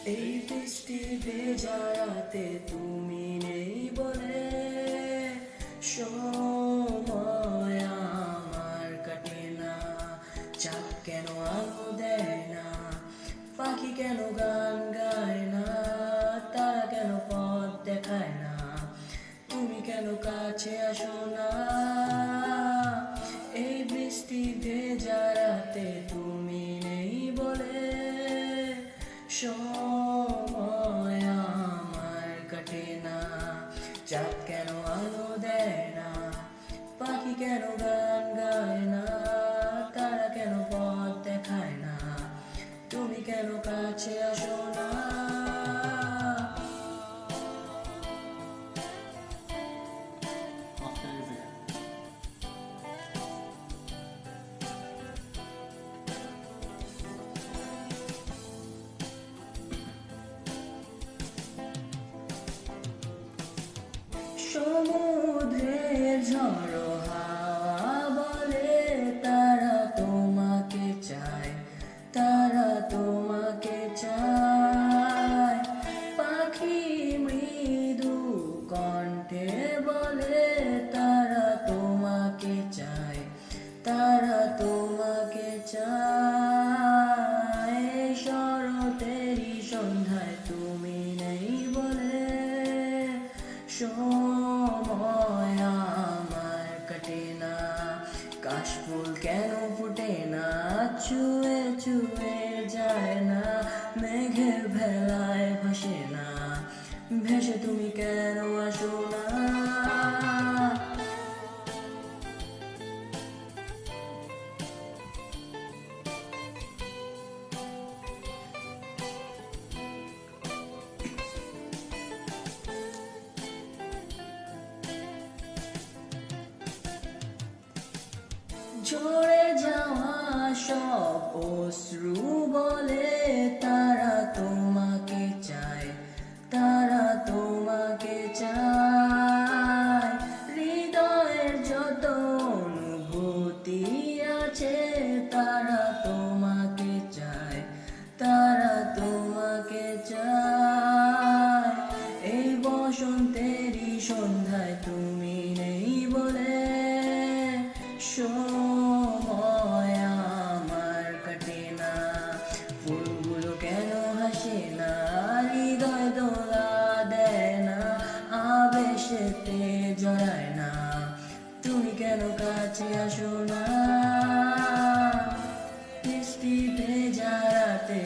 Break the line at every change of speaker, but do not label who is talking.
এই বৃষ্টি ভেজা রাতে তুমি নেই বলে সময় আমার কাটে না। চাঁদ কেন আলো দেয় না, পাখি কেন গান গায় না, তারা কেন পথ দেখায় না, তুমি কেন কাছে আসো না। এই বৃষ্টি ভেজা রাতে তুমি নেই বলে সময় আমার কাটে না। চাঁদ কেন আলো দেয় না, পাখি কেন গান গায় না, তারা কেন পথ দেখায় না, তুমি কেন কাছে আসো না। সমুদ্রের ঝড়ো হাওয়া বলে তারা তোমাকে চায়, তারা তোমাকে চায়। পাখি মৃদু কণ্ঠে বলে তারা তোমাকে চায়, তারা তোমাকে চায়। শরতেরই সন্ধ্যায় তুমি নেই বলে সময় আমার কাটে না। কাশফুল কেন ফুটে না, ছুঁয়ে ছুঁয়ে যায় না, মেঘের ভেলায় ভাসে না, ভেসে তুমি কেন আসো না। ঝরে যাওয়া সব অশ্রু বলে তারা তোমাকে চায়, তারা তোমাকে চায়। হৃদয়ের যত অনুভূতি আছে তারা তোমাকে চায়, তারা তোমাকে চায়। এই বসন্তেরই সন্ধ্যায় তুমি নেই বলে সময় আমার কাটে না। ফুলগুলো কেন হাসে না, হৃদয় দোলা দেয় না, আবেশেতে জড়ায় না, তুমি কেন কাছে আসো না। বৃষ্টি ভেজা রাতে